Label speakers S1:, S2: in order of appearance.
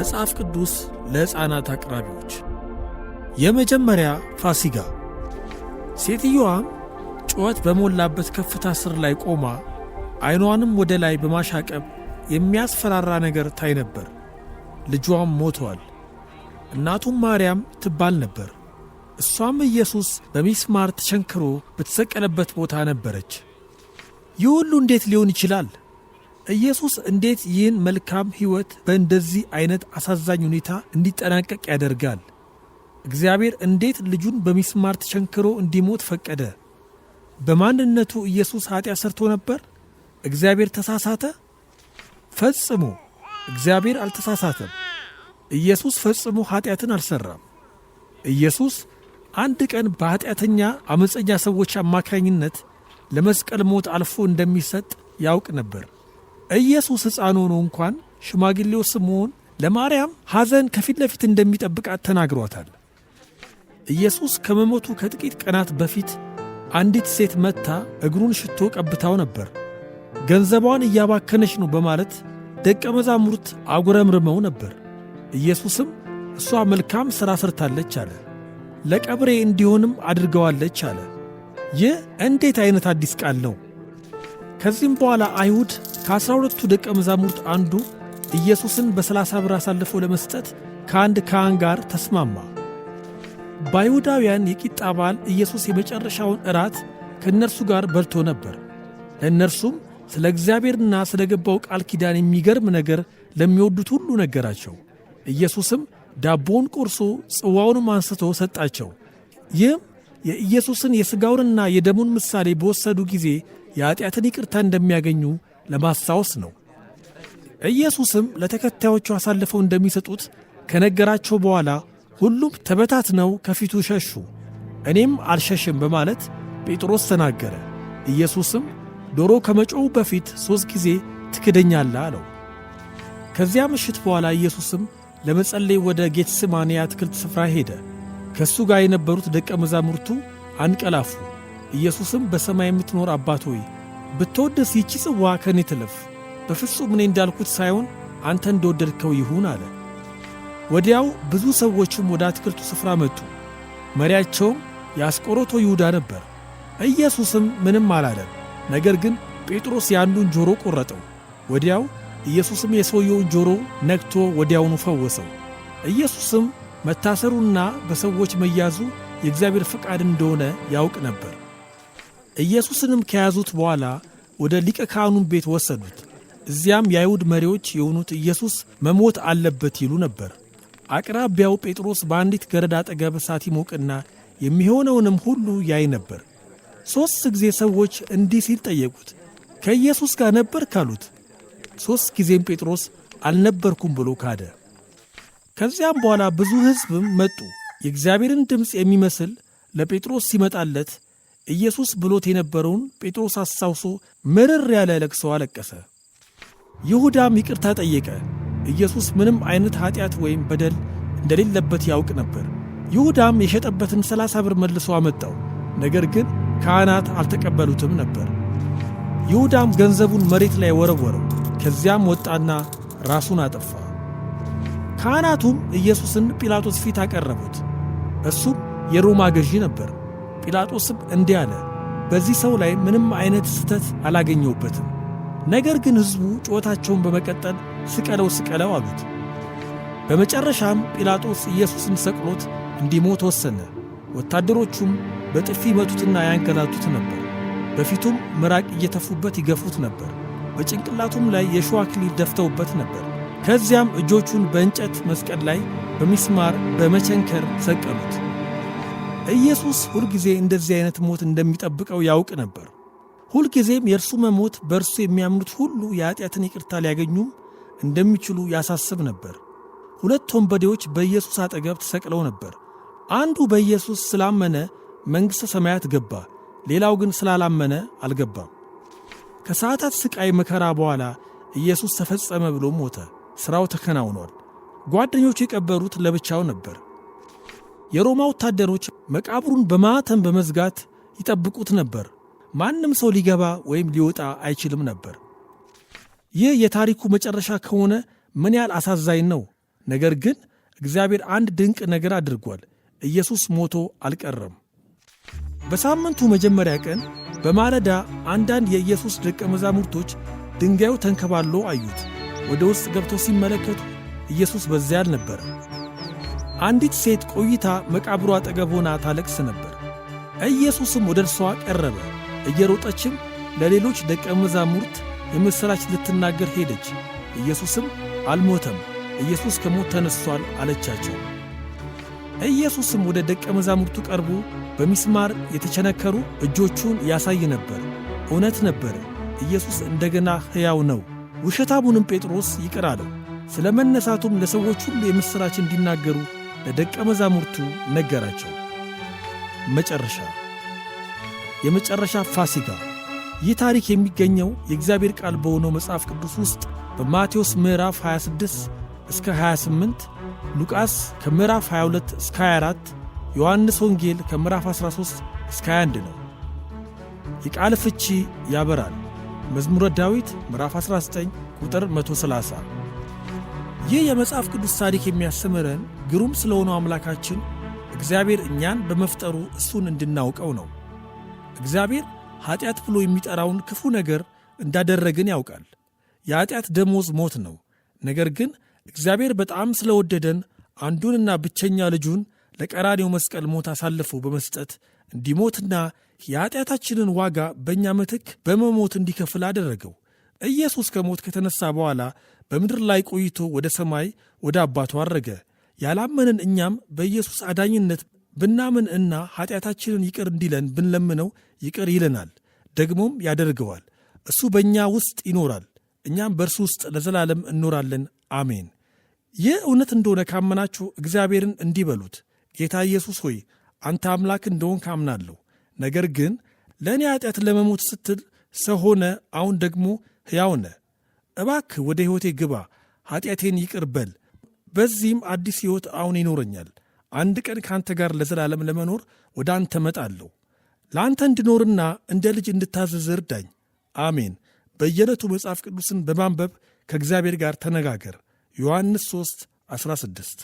S1: መጽሐፍ ቅዱስ ለሕፃናት አቅራቢዎች። የመጀመሪያ ፋሲጋ። ሴትዮዋም ጩኸት በሞላበት ከፍታ ስር ላይ ቆማ ዓይኗንም ወደ ላይ በማሻቀብ የሚያስፈራራ ነገር ታይ ነበር። ልጇም ሞቷል። እናቱም ማርያም ትባል ነበር። እሷም ኢየሱስ በሚስማር ተቸንክሮ በተሰቀለበት ቦታ ነበረች። ይህ ሁሉ እንዴት ሊሆን ይችላል? ኢየሱስ እንዴት ይህን መልካም ሕይወት በእንደዚህ አይነት አሳዛኝ ሁኔታ እንዲጠናቀቅ ያደርጋል? እግዚአብሔር እንዴት ልጁን በሚስማር ተቸንክሮ እንዲሞት ፈቀደ? በማንነቱ ኢየሱስ ኃጢአት ሰርቶ ነበር? እግዚአብሔር ተሳሳተ? ፈጽሞ እግዚአብሔር አልተሳሳተም። ኢየሱስ ፈጽሞ ኃጢአትን አልሠራም። ኢየሱስ አንድ ቀን በኃጢአተኛ ዓመፀኛ ሰዎች አማካኝነት ለመስቀል ሞት አልፎ እንደሚሰጥ ያውቅ ነበር። ኢየሱስ ሕፃን ሆኖ እንኳን ሽማግሌው ስምዖን ለማርያም ሐዘን ከፊት ለፊት እንደሚጠብቃት ተናግሯታል። ኢየሱስ ከመሞቱ ከጥቂት ቀናት በፊት አንዲት ሴት መጥታ እግሩን ሽቶ ቀብታው ነበር። ገንዘቧን እያባከነች ነው በማለት ደቀ መዛሙርት አጉረምርመው ነበር። ኢየሱስም እሷ መልካም ሥራ ሰርታለች አለ። ለቀብሬ እንዲሆንም አድርገዋለች አለ። ይህ እንዴት አይነት አዲስ ቃል ነው! ከዚህም በኋላ አይሁድ ከ12ቱ ደቀ መዛሙርት አንዱ ኢየሱስን በ30 ብር አሳልፎ ለመስጠት ከአንድ ካህን ጋር ተስማማ። በአይሁዳውያን የቂጣ በዓል ኢየሱስ የመጨረሻውን እራት ከእነርሱ ጋር በልቶ ነበር። ለእነርሱም ስለ እግዚአብሔርና ስለ ገባው ቃል ኪዳን የሚገርም ነገር ለሚወዱት ሁሉ ነገራቸው። ኢየሱስም ዳቦውን ቆርሶ ጽዋውንም አንስቶ ሰጣቸው። ይህም የኢየሱስን የሥጋውንና የደሙን ምሳሌ በወሰዱ ጊዜ የኀጢአትን ይቅርታ እንደሚያገኙ ለማስታወስ ነው። ኢየሱስም ለተከታዮቹ አሳልፈው እንደሚሰጡት ከነገራቸው በኋላ ሁሉም ተበታትነው ከፊቱ ሸሹ። እኔም አልሸሽም በማለት ጴጥሮስ ተናገረ። ኢየሱስም ዶሮ ከመጮኹ በፊት 3 ጊዜ ትክደኛለህ አለው። ከዚያ ምሽት በኋላ ኢየሱስም ለመጸለይ ወደ ጌትስማኒ አትክልት ስፍራ ሄደ። ከእሱ ጋር የነበሩት ደቀ መዛሙርቱ አንቀላፉ። ኢየሱስም በሰማይ የምትኖር አባት ሆይ ብትወድስ ይቺ ጽዋ ከእኔ ትለፍ፣ በፍጹም እኔ እንዳልኩት ሳይሆን አንተ እንደወደድከው ይሁን አለ። ወዲያው ብዙ ሰዎችም ወደ አትክልቱ ስፍራ መጡ። መሪያቸውም የአስቆሮቱ ይሁዳ ነበር። ኢየሱስም ምንም አላለም። ነገር ግን ጴጥሮስ የአንዱን ጆሮ ቈረጠው። ወዲያው ኢየሱስም የሰውየውን ጆሮ ነክቶ ወዲያውኑ ፈወሰው። ኢየሱስም መታሰሩና በሰዎች መያዙ የእግዚአብሔር ፈቃድ እንደሆነ ያውቅ ነበር። ኢየሱስንም ከያዙት በኋላ ወደ ሊቀ ካህኑም ቤት ወሰዱት። እዚያም የአይሁድ መሪዎች የሆኑት ኢየሱስ መሞት አለበት ይሉ ነበር። አቅራቢያው ጴጥሮስ በአንዲት ገረድ አጠገብ እሳት ይሞቅና የሚሆነውንም ሁሉ ያይ ነበር። 3 ጊዜ ሰዎች እንዲህ ሲል ጠየቁት፣ ከኢየሱስ ጋር ነበርክ አሉት። 3 ጊዜም ጴጥሮስ አልነበርኩም ብሎ ካደ። ከዚያም በኋላ ብዙ ሕዝብም መጡ። የእግዚአብሔርን ድምፅ የሚመስል ለጴጥሮስ ሲመጣለት ኢየሱስ ብሎት የነበረውን ጴጥሮስ አስታውሶ ምርር ያለ ለቅሶ አለቀሰ። ይሁዳም ይቅርታ ጠየቀ። ኢየሱስ ምንም አይነት ኀጢአት ወይም በደል እንደሌለበት ያውቅ ነበር። ይሁዳም የሸጠበትን 30 ብር መልሶ አመጣው። ነገር ግን ካህናት አልተቀበሉትም ነበር። ይሁዳም ገንዘቡን መሬት ላይ ወረወረው። ከዚያም ወጣና ራሱን አጠፋ። ካህናቱም ኢየሱስን ጲላጦስ ፊት አቀረቡት። እርሱም የሮማ ገዢ ነበር። ጲላጦስም እንዲህ አለ፣ በዚህ ሰው ላይ ምንም አይነት ስህተት አላገኘሁበትም። ነገር ግን ሕዝቡ ጩኸታቸውን በመቀጠል ስቀለው ስቀለው አሉት። በመጨረሻም ጲላጦስ ኢየሱስን ሰቅሎት እንዲሞት ወሰነ። ወታደሮቹም በጥፊ ይመቱትና ያንገላቱት ነበር። በፊቱም ምራቅ እየተፉበት ይገፉት ነበር። በጭንቅላቱም ላይ የሾህ አክሊል ደፍተውበት ነበር። ከዚያም እጆቹን በእንጨት መስቀል ላይ በሚስማር በመቸንከር ሰቀሉት። ኢየሱስ ሁልጊዜ እንደዚህ አይነት ሞት እንደሚጠብቀው ያውቅ ነበር። ሁልጊዜም የእርሱ መሞት በእርሱ የሚያምኑት ሁሉ የኀጢአትን ይቅርታ ሊያገኙም እንደሚችሉ ያሳስብ ነበር። 2 ወንበዴዎች በኢየሱስ አጠገብ ተሰቅለው ነበር። አንዱ በኢየሱስ ስላመነ መንግሥተ ሰማያት ገባ፣ ሌላው ግን ስላላመነ አልገባም። ከሰዓታት ሥቃይ መከራ በኋላ ኢየሱስ ተፈጸመ ብሎ ሞተ። ሥራው ተከናውኗል። ጓደኞቹ የቀበሩት ለብቻው ነበር። የሮማ ወታደሮች መቃብሩን በማኅተም በመዝጋት ይጠብቁት ነበር። ማንም ሰው ሊገባ ወይም ሊወጣ አይችልም ነበር። ይህ የታሪኩ መጨረሻ ከሆነ ምን ያህል አሳዛኝ ነው! ነገር ግን እግዚአብሔር አንድ ድንቅ ነገር አድርጓል። ኢየሱስ ሞቶ አልቀረም። በሳምንቱ መጀመሪያ ቀን በማለዳ አንዳንድ የኢየሱስ ደቀ መዛሙርቶች ድንጋዩ ተንከባሎ አዩት። ወደ ውስጥ ገብተው ሲመለከቱ ኢየሱስ በዚያ አልነበረ። አንዲት ሴት ቆይታ መቃብሩ አጠገብ ሆና ታለቅስ ነበር። ኢየሱስም ወደ እርሷ ቀረበ። እየሮጠችም ለሌሎች ደቀ መዛሙርት የምሥራች ልትናገር ሄደች። ኢየሱስም አልሞተም፣ ኢየሱስ ከሞት ተነሥቷል አለቻቸው። ኢየሱስም ወደ ደቀ መዛሙርቱ ቀርቦ በሚስማር የተቸነከሩ እጆቹን ያሳይ ነበር። እውነት ነበረ፣ ኢየሱስ እንደገና ሕያው ነው። ውሸታሙንም ጴጥሮስ ይቅር አለው። ስለ መነሳቱም ለሰዎች ሁሉ የምሥራች እንዲናገሩ ለደቀ መዛሙርቱ ነገራቸው። የመጨረሻ ፋሲካ። ይህ ታሪክ የሚገኘው የእግዚአብሔር ቃል በሆነው መጽሐፍ ቅዱስ ውስጥ በማቴዎስ ምዕራፍ 26 እስከ 28፣ ሉቃስ ከምዕራፍ 22 እስከ 24፣ ዮሐንስ ወንጌል ከምዕራፍ 13 እስከ 21 ነው። የቃል ፍቺ ያበራል። መዝሙረ ዳዊት ምዕራፍ 19 ቁጥር 130። ይህ የመጽሐፍ ቅዱስ ታሪክ የሚያስተምረን ግሩም ስለሆነው አምላካችን እግዚአብሔር እኛን በመፍጠሩ እሱን እንድናውቀው ነው። እግዚአብሔር ኀጢአት ብሎ የሚጠራውን ክፉ ነገር እንዳደረግን ያውቃል። የኀጢአት ደሞዝ ሞት ነው። ነገር ግን እግዚአብሔር በጣም ስለወደደን አንዱንና ብቸኛ ልጁን ለቀራኔው መስቀል ሞት አሳልፎ በመስጠት እንዲሞትና የኀጢአታችንን ዋጋ በእኛ ምትክ በመሞት እንዲከፍል አደረገው። ኢየሱስ ከሞት ከተነሣ በኋላ በምድር ላይ ቆይቶ ወደ ሰማይ ወደ አባቱ አረገ። ያላመንን እኛም በኢየሱስ አዳኝነት ብናምን እና ኀጢአታችንን ይቅር እንዲለን ብንለምነው ይቅር ይለናል፣ ደግሞም ያደርገዋል። እሱ በእኛ ውስጥ ይኖራል፣ እኛም በእርሱ ውስጥ ለዘላለም እንኖራለን። አሜን። ይህ እውነት እንደሆነ ካመናችሁ እግዚአብሔርን እንዲህ በሉት፣ ጌታ ኢየሱስ ሆይ አንተ አምላክ እንደሆንክ አምናለሁ። ነገር ግን ለእኔ ኀጢአት ለመሞት ስትል ሰው ሆነ፣ አሁን ደግሞ ሕያው ነህ። እባክህ ወደ ሕይወቴ ግባ፣ ኀጢአቴን ይቅር በል። በዚህም አዲስ ሕይወት አሁን ይኖረኛል። አንድ ቀን ከአንተ ጋር ለዘላለም ለመኖር ወደ አንተ መጣለሁ። ለአንተ እንድኖርና እንደ ልጅ እንድታዘዝ እርዳኝ። አሜን። በየዕለቱ መጽሐፍ ቅዱስን በማንበብ ከእግዚአብሔር ጋር ተነጋገር። ዮሐንስ 3:16